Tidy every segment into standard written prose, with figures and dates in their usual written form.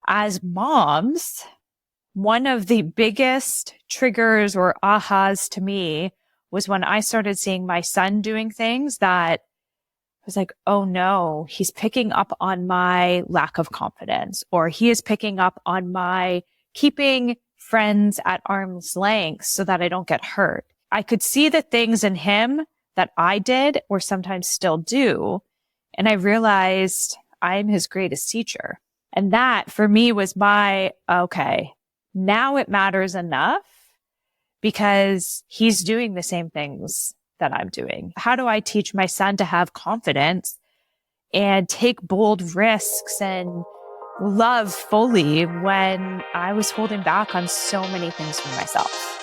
as moms, one of the biggest triggers or ahas to me was when I started seeing my son doing things that I was like, oh no, he's picking up on my lack of confidence, or he is picking up on my keeping friends at arm's length so that I don't get hurt. I could see the things in him that I did or sometimes still do. And I realized I'm his greatest teacher. And that for me was okay, now it matters enough because he's doing the same things that I'm doing. How do I teach my son to have confidence and take bold risks and love fully when I was holding back on so many things for myself?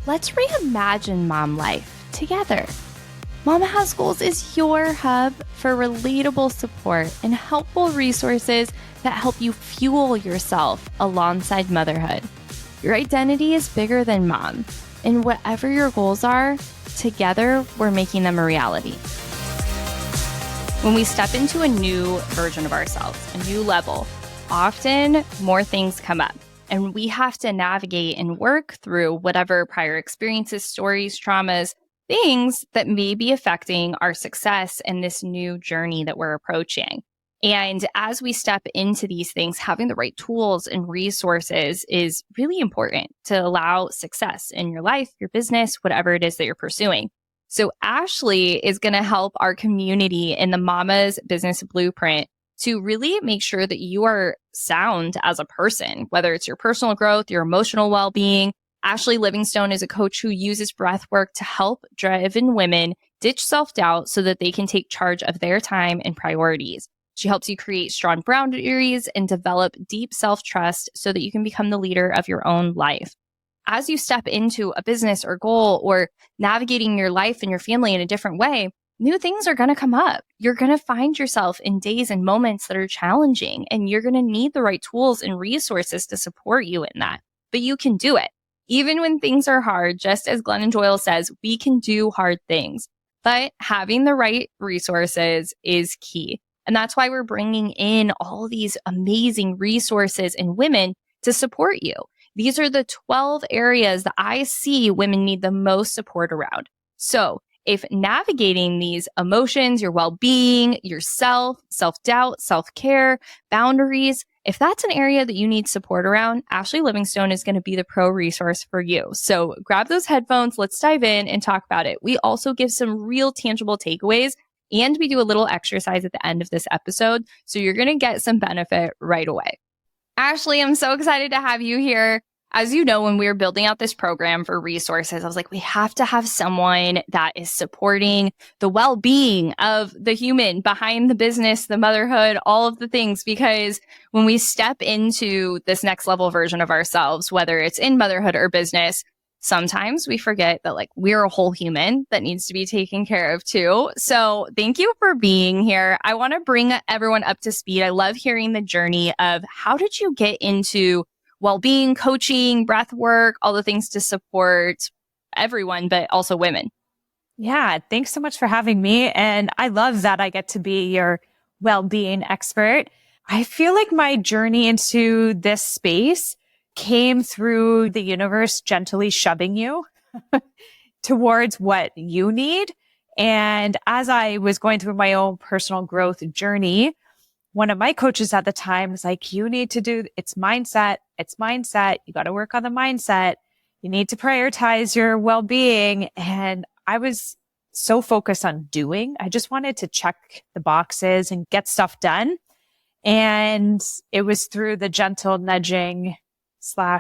Let's reimagine mom life together. Mama Has Goals is your hub for relatable support and helpful resources that help you fuel yourself alongside motherhood. Your identity is bigger than mom, and whatever your goals are, together we're making them a reality. When we step into a new version of ourselves, a new level, often more things come up. And we have to navigate and work through whatever prior experiences, stories, traumas, things that may be affecting our success in this new journey that we're approaching. And as we step into these things, having the right tools and resources is really important to allow success in your life, your business, whatever it is that you're pursuing. So Ashlee is going to help our community in the Mama's Business Blueprint to really make sure that you are sound as a person, whether it's your personal growth, your emotional well-being. Ashlee Livingstone is a coach who uses breathwork to help driven women ditch self-doubt so that they can take charge of their time and priorities. She helps you create strong boundaries and develop deep self-trust so that you can become the leader of your own life. As you step into a business or goal or navigating your life and your family in a different way, new things are going to come up. You're going to find yourself in days and moments that are challenging, and you're going to need the right tools and resources to support you in that. But you can do it. Even when things are hard, just as Glennon Doyle says, we can do hard things. But having the right resources is key. And that's why we're bringing in all these amazing resources and women to support you. These are the 12 areas that I see women need the most support around. So if navigating these emotions, your well-being, yourself, self-doubt, self-care, boundaries, if that's an area that you need support around, Ashlee Livingstone is going to be the pro resource for you. So grab those headphones, let's dive in and talk about it. We also give some real tangible takeaways, and we do a little exercise at the end of this episode. So you're going to get some benefit right away. Ashlee, I'm so excited to have you here. As you know, when we were building out this program for resources, I was like, we have to have someone that is supporting the well-being of the human behind the business, the motherhood, all of the things, because when we step into this next level version of ourselves, whether it's in motherhood or business, sometimes we forget that like we're a whole human that needs to be taken care of too. So thank you for being here. I want to bring everyone up to speed. I love hearing the journey of how did you get into well-being, coaching, breath work, all the things to support everyone, but also women. Yeah, thanks so much for having me. And I love that I get to be your well-being expert. I feel like my journey into this space came through the universe gently shoving you towards what you need. And as I was going through my own personal growth journey, one of my coaches at the time was like, you need to do, it's mindset. You got to work on the mindset. You need to prioritize your well-being. And I was so focused on doing. I just wanted to check the boxes and get stuff done. And it was through the gentle nudging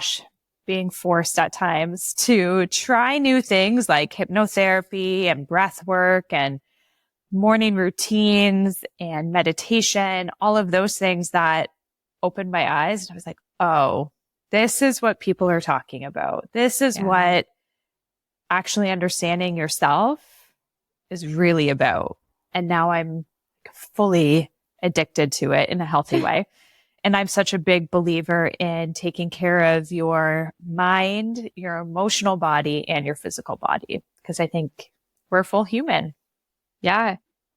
/ being forced at times to try new things like hypnotherapy and breath work and morning routines and meditation, all of those things that opened my eyes. And I was like, oh, this is what people are talking about. This is what actually understanding yourself is really about. And now I'm fully addicted to it in a healthy way. And I'm such a big believer in taking care of your mind, your emotional body, and your physical body, because I think we're full human. Yeah.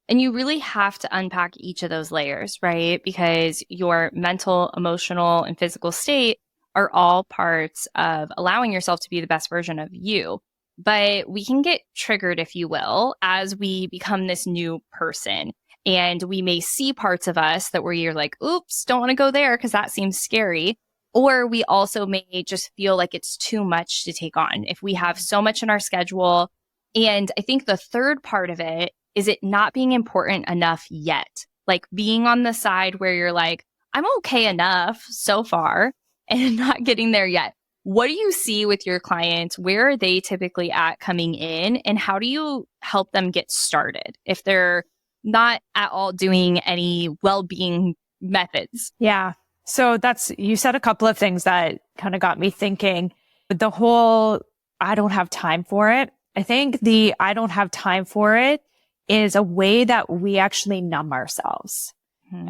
And you really have to unpack each of those layers, right? Because your mental, emotional, and physical state are all parts of allowing yourself to be the best version of you. But we can get triggered, if you will, as we become this new person. And we may see parts of us that where you're like, oops, don't want to go there because that seems scary. Or we also may just feel like it's too much to take on if we have so much in our schedule. And I think the third part of it is it not being important enough yet. Like being on the side where you're like, I'm okay enough so far and not getting there yet. What do you see with your clients? Where are they typically at coming in? And how do you help them get started if they're not at all doing any well-being methods? Yeah. So you said a couple of things that kind of got me thinking. The whole, I don't have time for it. I think the I don't have time for it is a way that we actually numb ourselves.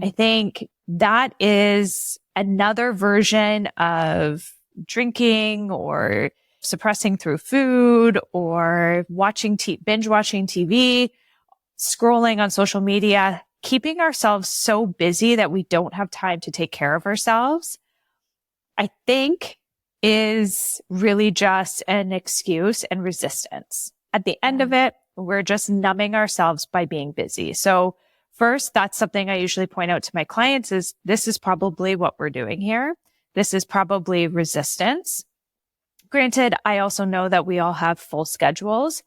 I think that is another version of drinking or suppressing through food or binge watching TV, scrolling on social media, keeping ourselves so busy that we don't have time to take care of ourselves, I think is really just an excuse and resistance. At the end of it, we're just numbing ourselves by being busy. So first, that's something I usually point out to my clients is this is probably what we're doing here. This is probably resistance. Granted, I also know that we all have full schedules,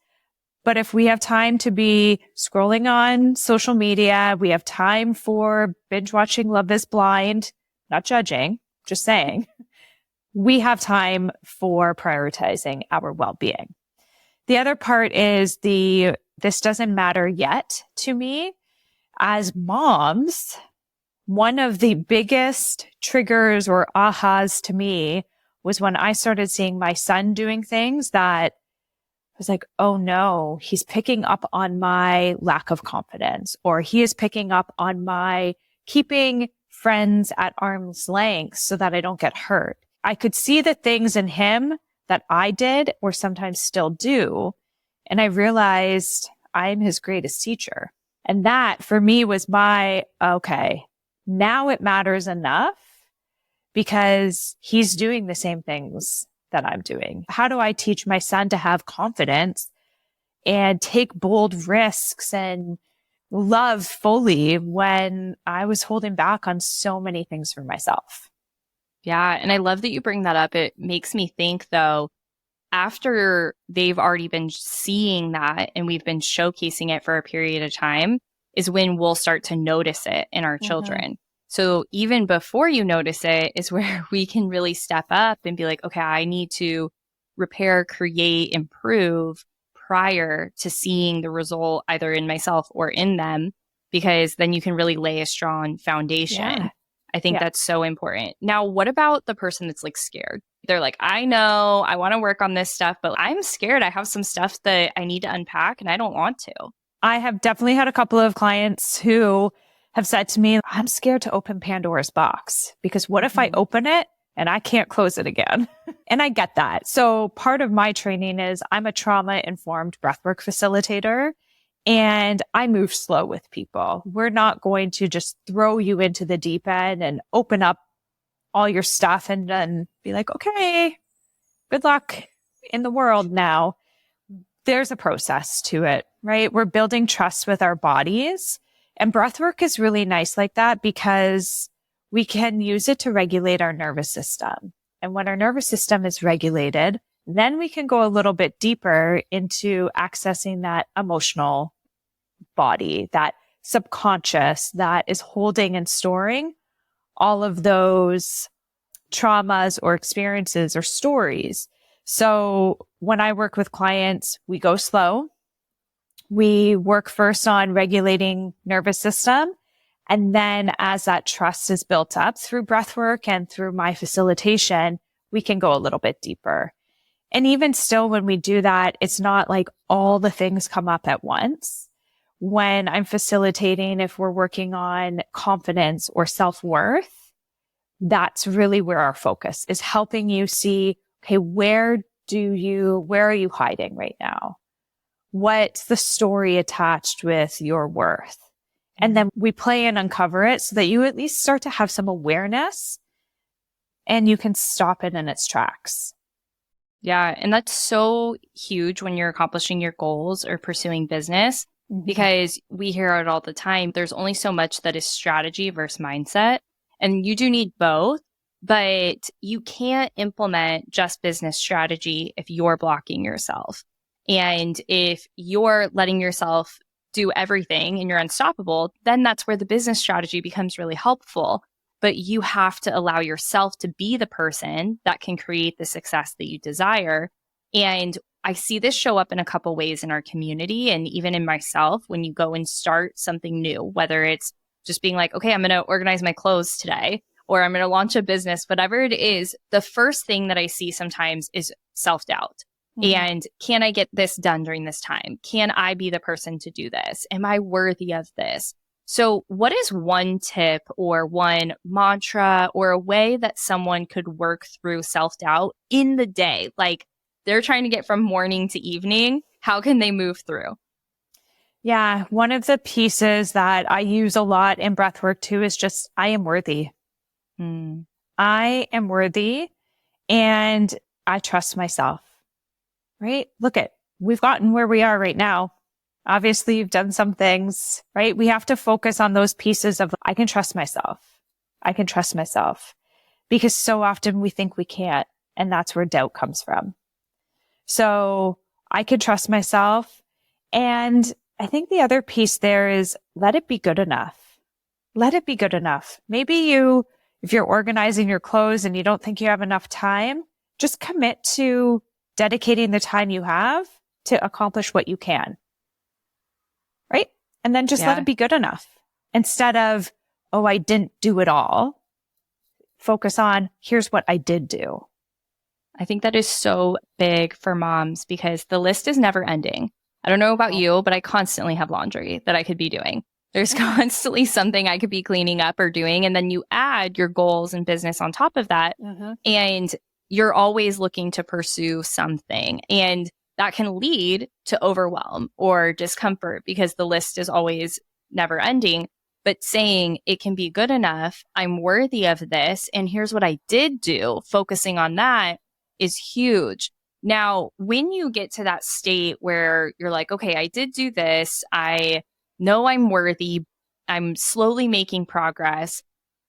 but if we have time to be scrolling on social media, we have time for binge watching Love is Blind, not judging, just saying, we have time for prioritizing our well-being. The other part is this doesn't matter yet to me. As moms, one of the biggest triggers or ahas to me was when I started seeing my son doing things that I was like, oh no, he's picking up on my lack of confidence, or he is picking up on my keeping friends at arm's length so that I don't get hurt. I could see the things in him that I did or sometimes still do. And I realized I'm his greatest teacher. And that for me was okay, now it matters enough because he's doing the same things that I'm doing. How do I teach my son to have confidence and take bold risks and love fully when I was holding back on so many things for myself? Yeah. And I love that you bring that up. It makes me think, though, after they've already been seeing that and we've been showcasing it for a period of time is when we'll start to notice it in our children. So even before you notice it is where we can really step up and be like, okay, I need to repair, create, improve prior to seeing the result either in myself or in them, because then you can really lay a strong foundation. Yeah. I think that's so important. Now, what about the person that's like scared? They're like, I know I want to work on this stuff, but I'm scared. I have some stuff that I need to unpack and I don't want to. I have definitely had a couple of clients who have said to me, I'm scared to open Pandora's box because what if I open it and I can't close it again? And I get that. So part of my training is I'm a trauma-informed breathwork facilitator. And I move slow with people. We're not going to just throw you into the deep end and open up all your stuff and then be like, okay, good luck in the world now. There's a process to it, right? We're building trust with our bodies. And breathwork is really nice like that because we can use it to regulate our nervous system. And when our nervous system is regulated, then we can go a little bit deeper into accessing that emotional body, that subconscious that is holding and storing all of those traumas or experiences or stories. So when I work with clients, we go slow. We work first on regulating nervous system. And then as that trust is built up through breathwork and through my facilitation, we can go a little bit deeper. And even still, when we do that, it's not like all the things come up at once. When I'm facilitating, if we're working on confidence or self-worth, that's really where our focus is, helping you see, okay, where are you hiding right now? what's the story attached with your worth? And then we play and uncover it so that you at least start to have some awareness and you can stop it in its tracks. Yeah. And that's so huge when you're accomplishing your goals or pursuing business, because we hear it all the time. There's only so much that is strategy versus mindset. And you do need both, but you can't implement just business strategy if you're blocking yourself. And if you're letting yourself do everything and you're unstoppable, then that's where the business strategy becomes really helpful. But you have to allow yourself to be the person that can create the success that you desire. And I see this show up in a couple ways in our community and even in myself when you go and start something new, whether it's just being like, okay, I'm going to organize my clothes today, or I'm going to launch a business, whatever it is. The first thing that I see sometimes is self-doubt. And can I get this done during this time? Can I be the person to do this? Am I worthy of this? So what is one tip or one mantra or a way that someone could work through self-doubt in the day? Like they're trying to get from morning to evening. How can they move through? Yeah. One of the pieces that I use a lot in breathwork too is just, I am worthy. I am worthy and I trust myself, right? We've gotten where we are right now. Obviously, you've done some things, right? We have to focus on those pieces of, I can trust myself. I can trust myself, because so often we think we can't. And that's where doubt comes from. So I can trust myself. And I think the other piece there is let it be good enough. Let it be good enough. Maybe if you're organizing your clothes and you don't think you have enough time, just commit to dedicating the time you have to accomplish what you can. Right? And then just let it be good enough. Instead of, oh, I didn't do it all. Focus on, here's what I did do. I think that is so big for moms because the list is never ending. I don't know about you, but I constantly have laundry that I could be doing. There's constantly something I could be cleaning up or doing. And then you add your goals and business on top of that. And you're always looking to pursue something. And that can lead to overwhelm or discomfort because the list is always never ending. But saying it can be good enough, I'm worthy of this, and here's what I did do, focusing on that is huge. Now, when you get to that state where you're like, okay, I did do this, I know I'm worthy, I'm slowly making progress,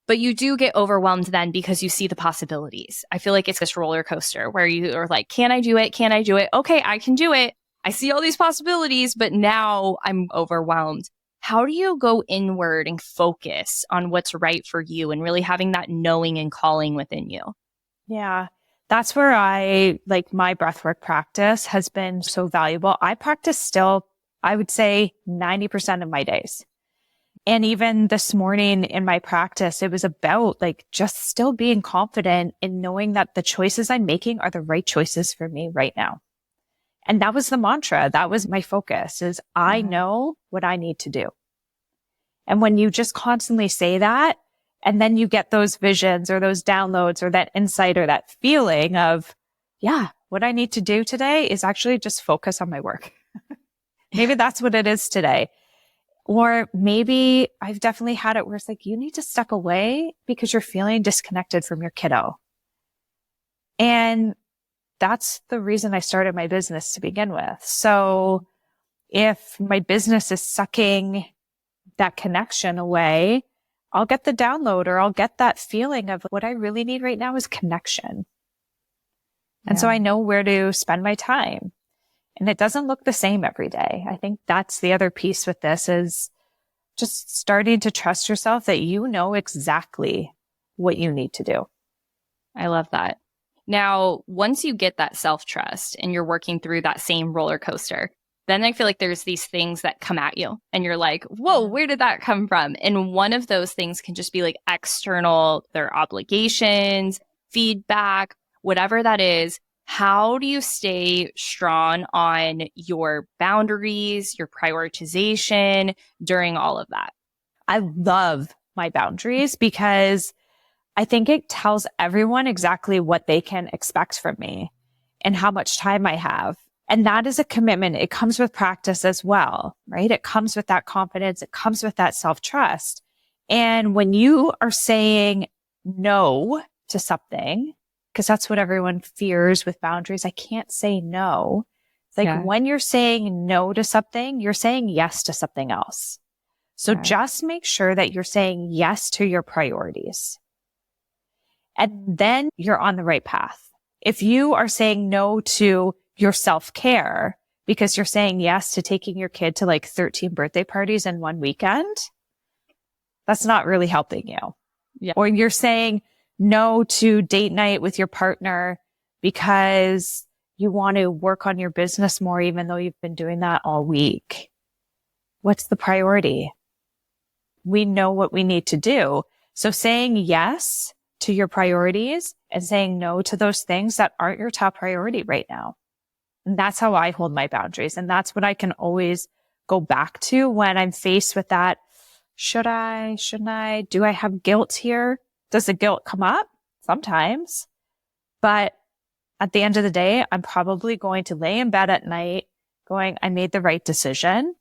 but you do get overwhelmed then because you see the possibilities. I feel like it's this roller coaster where you are like, can I do it? Can I do it? Okay, I can do it. I see all these possibilities, but now I'm overwhelmed. How do you go inward and focus on what's right for you and really having that knowing and calling within you? Yeah, that's where my breathwork practice has been so valuable. I practice still, I would say 90% of my days. And even this morning in my practice, it was about just still being confident in knowing that the choices I'm making are the right choices for me right now. And that was the mantra. That was my focus is I know what I need to do. And when you just constantly say that, and then you get those visions or those downloads or that insight or that feeling of, yeah, what I need to do today is actually just focus on my work. Maybe that's what it is today. Or maybe I've definitely had it where it's like, you need to step away because you're feeling disconnected from your kiddo. And that's the reason I started my business to begin with. So if my business is sucking that connection away, I'll get the download or I'll get that feeling of what I really need right now is connection. And so I know where to spend my time. And it doesn't look the same every day. I think that's the other piece with this is just starting to trust yourself that you know exactly what you need to do. I love that. Now, once you get that self-trust and you're working through that same roller coaster, then I feel like there's these things that come at you and you're like, whoa, where did that come from? And one of those things can just be like external, their obligations, feedback, whatever that is. How do you stay strong on your boundaries, your prioritization during all of that? I love my boundaries because I think it tells everyone exactly what they can expect from me and how much time I have. And that is a commitment. It comes with practice as well, right? It comes with that confidence. It comes with that self-trust. And when you are saying no to something, because that's what everyone fears with boundaries, I can't say no. It's like when you're saying no to something, you're saying yes to something else. So just make sure that you're saying yes to your priorities. And then you're on the right path. If you are saying no to your self-care because you're saying yes to taking your kid to like 13 birthday parties in one weekend, that's not really helping you. Yeah. Or you're saying no to date night with your partner because you want to work on your business more, even though you've been doing that all week. What's the priority? We know what we need to do. So saying yes to your priorities and saying no to those things that aren't your top priority right now. And that's how I hold my boundaries. And that's what I can always go back to when I'm faced with that. Should I? Shouldn't I? Do I have guilt here? Does the guilt come up? Sometimes. But at the end of the day, I'm probably going to lay in bed at night going, I made the right decision.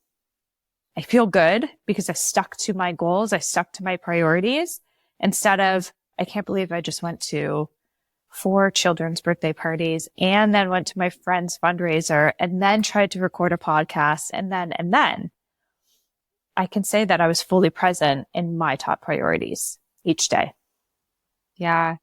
I feel good because I stuck to my goals. I stuck to my priorities instead of, I can't believe I just went to 4 children's birthday parties and then went to my friend's fundraiser and then tried to record a podcast and then I can say that I was fully present in my top priorities each day. Yeah.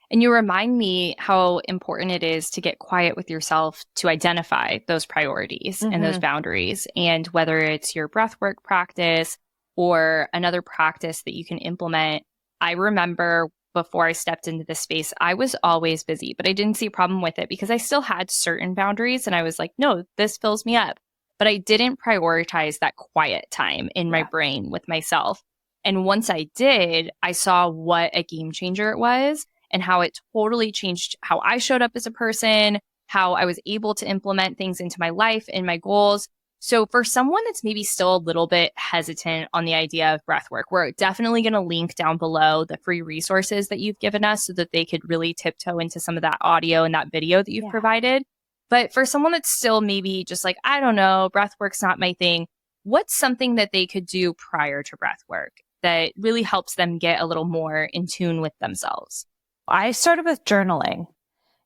And you remind me how important it is to get quiet with yourself to identify those priorities and those boundaries. And whether it's your breathwork practice or another practice that you can implement. I remember before I stepped into this space, I was always busy, but I didn't see a problem with it because I still had certain boundaries. And I was like, no, this fills me up. But I didn't prioritize that quiet time in my brain with myself. And once I did, I saw what a game changer it was and how it totally changed how I showed up as a person, how I was able to implement things into my life and my goals. So for someone that's maybe still a little bit hesitant on the idea of breathwork, we're definitely going to link down below the free resources that you've given us so that they could really tiptoe into some of that audio and that video that you've provided. But for someone that's still maybe just like, I don't know, breathwork's not my thing, what's something that they could do prior to breathwork that really helps them get a little more in tune with themselves? I started with journaling.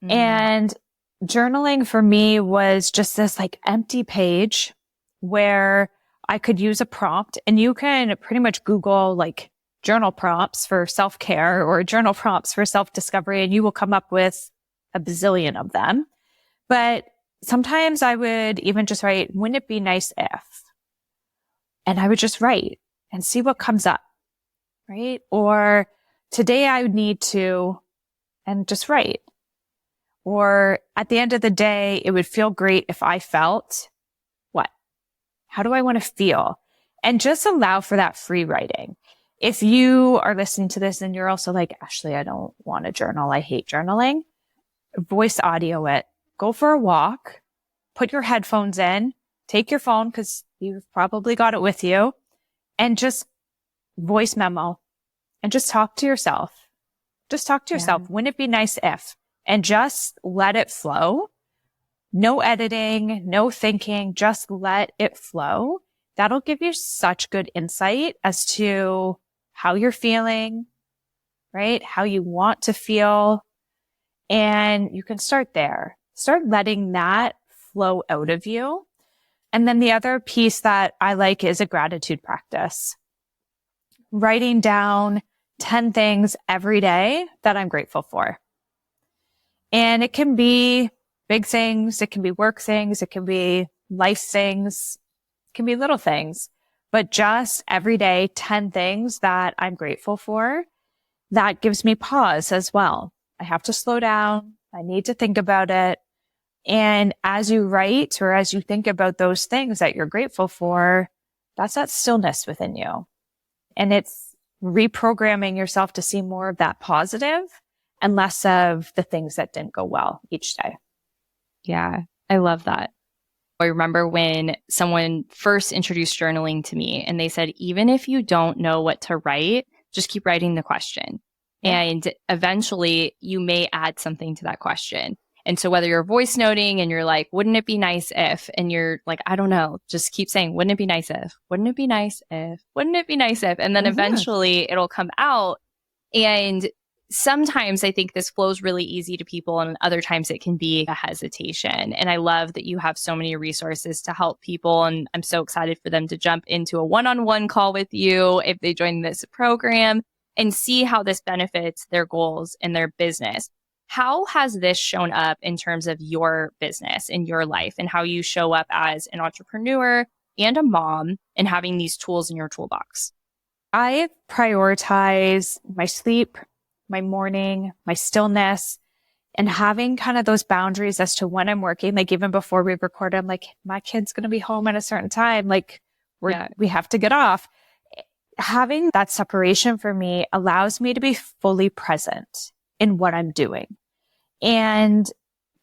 And journaling for me was just this like empty page where I could use a prompt, and you can pretty much Google like journal prompts for self-care or journal prompts for self-discovery, and you will come up with a bazillion of them. But sometimes I would even just write, wouldn't it be nice if? And I would just write and see what comes up, right? Or today I would need to, and just write. Or at the end of the day, it would feel great if I felt what? How do I want to feel? And just allow for that free writing. If you are listening to this and you're also like, Ashlee, I don't want to journal. I hate journaling. Voice audio it. Go for a walk. Put your headphones in. Take your phone because you've probably got it with you. And just voice memo. And just talk to yourself. Just talk to yourself. Wouldn't it be nice if? And just let it flow. No editing, no thinking, just let it flow. That'll give you such good insight as to how you're feeling, right? How you want to feel. And you can start there. Start letting that flow out of you. And then the other piece that I like is a gratitude practice. Writing down 10 things every day that I'm grateful for. And it can be big things. It can be work things. It can be life things. It can be little things, but just every day, 10 things that I'm grateful for. That gives me pause as well. I have to slow down. I need to think about it. And as you write or as you think about those things that you're grateful for, that's that stillness within you. And it's reprogramming yourself to see more of that positive and less of the things that didn't go well each day. Yeah, I love that. I remember when someone first introduced journaling to me and they said, even if you don't know what to write, just keep writing the question. And eventually you may add something to that question. And so whether you're voice noting and you're like, wouldn't it be nice if, and you're like, I don't know, just keep saying, wouldn't it be nice if, wouldn't it be nice if, wouldn't it be nice if, and then eventually it'll come out. And sometimes I think this flows really easy to people, and other times it can be a hesitation. And I love that you have so many resources to help people. And I'm so excited for them to jump into a one-on-one call with you if they join this program and see how this benefits their goals and their business. How has this shown up in terms of your business and your life and how you show up as an entrepreneur and a mom and having these tools in your toolbox? I prioritize my sleep, my morning, my stillness, and having kind of those boundaries as to when I'm working. Like even before we record, I'm like, my kid's going to be home at a certain time. Like we have to get off. Having that separation for me allows me to be fully present in what I'm doing. And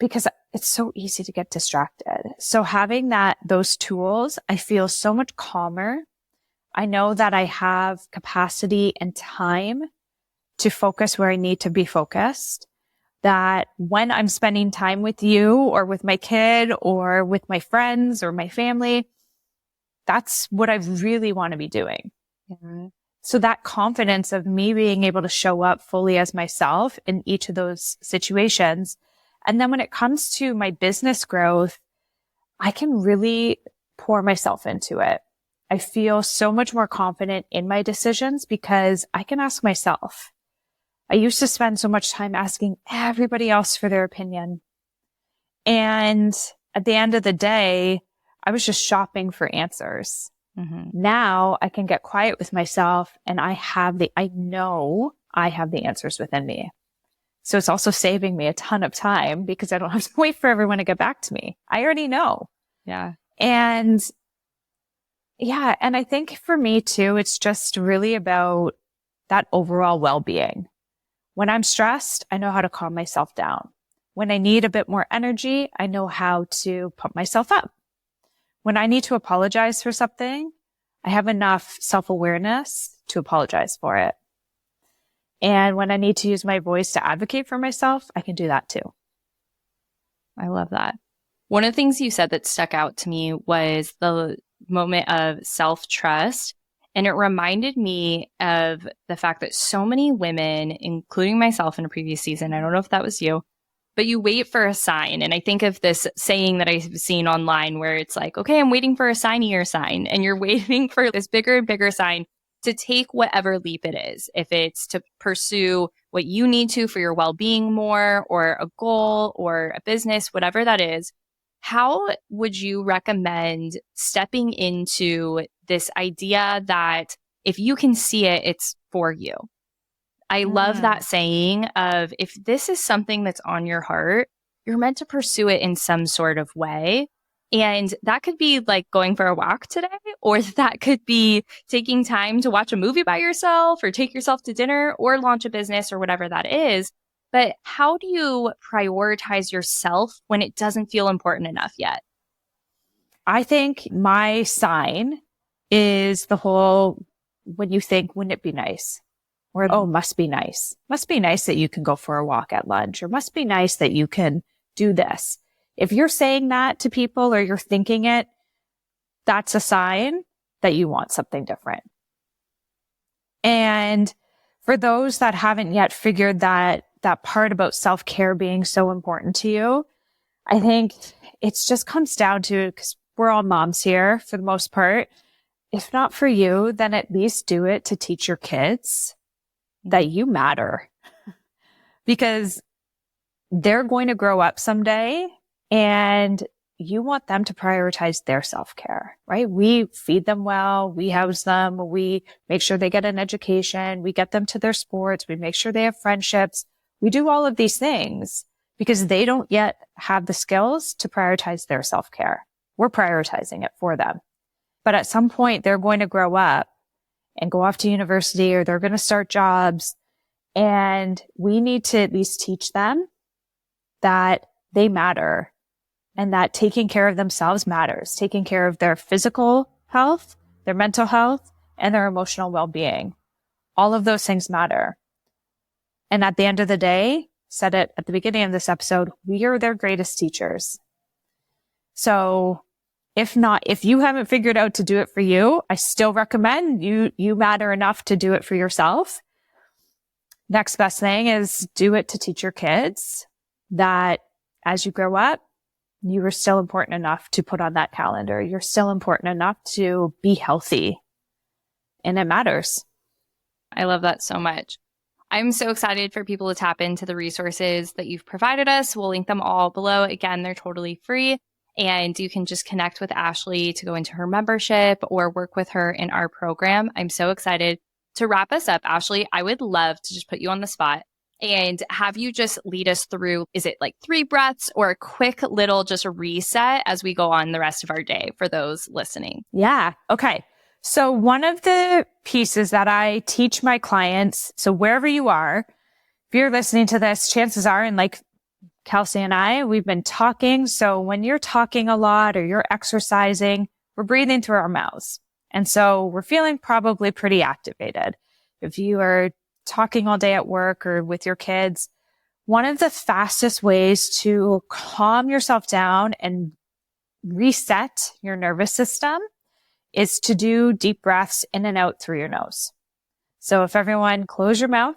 because it's so easy to get distracted. So having those tools, I feel so much calmer. I know that I have capacity and time to focus where I need to be focused. That when I'm spending time with you or with my kid or with my friends or my family, that's what I really want to be doing. Yeah. So that confidence of me being able to show up fully as myself in each of those situations. And then when it comes to my business growth, I can really pour myself into it. I feel so much more confident in my decisions because I can ask myself. I used to spend so much time asking everybody else for their opinion. And at the end of the day, I was just shopping for answers. Mm-hmm. Now I can get quiet with myself and I know I have the answers within me. So it's also saving me a ton of time because I don't have to wait for everyone to get back to me. I already know. Yeah. And I think for me too, it's just really about that overall well-being. When I'm stressed, I know how to calm myself down. When I need a bit more energy, I know how to pump myself up. When I need to apologize for something, I have enough self-awareness to apologize for it. And when I need to use my voice to advocate for myself, I can do that too. I love that. One of the things you said that stuck out to me was the moment of self-trust. And it reminded me of the fact that so many women, including myself in a previous season, I don't know if that was you, but you wait for a sign. And I think of this saying that I've seen online where it's like, okay, I'm waiting for a signier sign. And you're waiting for this bigger and bigger sign to take whatever leap it is. If it's to pursue what you need to for your well-being more, or a goal or a business, whatever that is, how would you recommend stepping into this idea that if you can see it, it's for you? I love that saying of if this is something that's on your heart, you're meant to pursue it in some sort of way. And that could be like going for a walk today, or that could be taking time to watch a movie by yourself or take yourself to dinner or launch a business or whatever that is. But how do you prioritize yourself when it doesn't feel important enough yet? I think my sign is the whole, when you think, wouldn't it be nice? Or, oh, must be nice. Must be nice that you can go for a walk at lunch, or must be nice that you can do this. If you're saying that to people or you're thinking it, that's a sign that you want something different. And for those that haven't yet figured that part about self-care being so important to you, I think it just comes down to, because we're all moms here for the most part. If not for you, then at least do it to teach your kids that you matter, because they're going to grow up someday and you want them to prioritize their self-care, right? We feed them well. We house them. We make sure they get an education. We get them to their sports. We make sure they have friendships. We do all of these things because they don't yet have the skills to prioritize their self-care. We're prioritizing it for them. But at some point, they're going to grow up and go off to university, or they're going to start jobs. And we need to at least teach them that they matter and that taking care of themselves matters. Taking care of their physical health, their mental health, and their emotional well-being. All of those things matter. And at the end of the day, said it at the beginning of this episode, we are their greatest teachers. So if you haven't figured out to do it for you, I still recommend you matter enough to do it for yourself. Next best thing is do it to teach your kids that as you grow up, you are still important enough to put on that calendar. You're still important enough to be healthy. And it matters. I love that so much. I'm so excited for people to tap into the resources that you've provided us. We'll link them all below. Again, they're totally free. And you can just connect with Ashlee to go into her membership or work with her in our program. I'm so excited. To wrap us up, Ashlee, I would love to just put you on the spot and have you just lead us through, is it like 3 breaths or a quick little just a reset as we go on the rest of our day for those listening? Yeah. Okay. So one of the pieces that I teach my clients, so wherever you are, if you're listening to this, chances are, and like Kelsey and I, we've been talking. So when you're talking a lot or you're exercising, we're breathing through our mouths. And so we're feeling probably pretty activated. If you are talking all day at work or with your kids, one of the fastest ways to calm yourself down and reset your nervous system is to do deep breaths in and out through your nose. So if everyone close your mouth,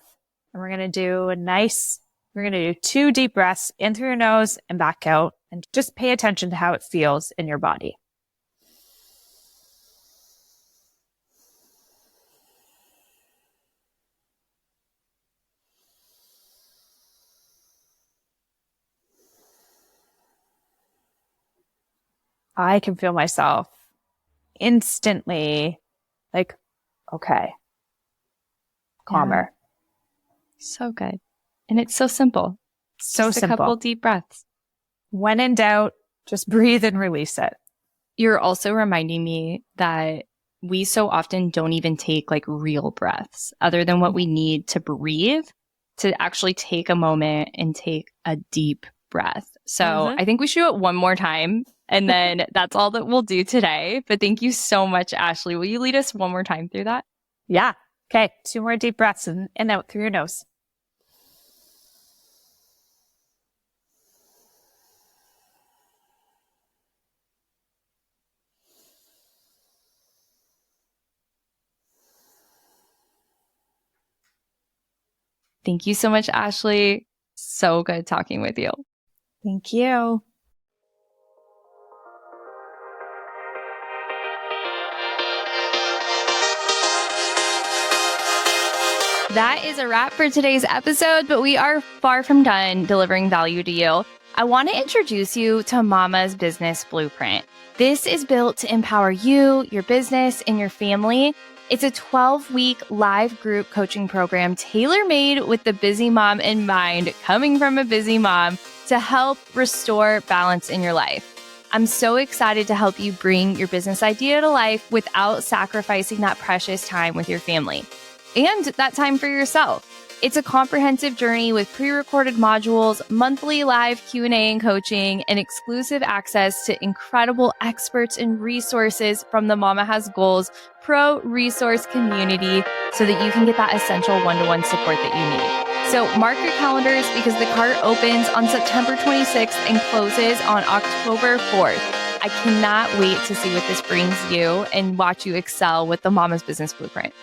and we're going to do 2 deep breaths in through your nose and back out, and just pay attention to how it feels in your body. I can feel myself instantly like, okay, calmer. Yeah. So good. And it's so simple. So just simple. A couple deep breaths. When in doubt, just breathe and release it. You're also reminding me that we so often don't even take like real breaths other than what we need to breathe, to actually take a moment and take a deep breath. So I think we should do it one more time. And then that's all that we'll do today. But thank you so much, Ashlee. Will you lead us one more time through that? Yeah. Okay. 2 more deep breaths in and out through your nose. Thank you so much, Ashlee. So good talking with you. Thank you. That is a wrap for today's episode, but we are far from done delivering value to you. I want to introduce you to Mama's Business Blueprint. This is built to empower you, your business, and your family. It's a 12-week live group coaching program tailor-made with the busy mom in mind, coming from a busy mom, to help restore balance in your life. I'm so excited to help you bring your business idea to life without sacrificing that precious time with your family and that time for yourself. It's a comprehensive journey with pre-recorded modules, monthly live Q&A and coaching, and exclusive access to incredible experts and resources from the Mama Has Goals Pro Resource community so that you can get that essential one-to-one support that you need. So mark your calendars because the cart opens on September 26th and closes on October 4th. I cannot wait to see what this brings you and watch you excel with the Mama's Business Blueprint.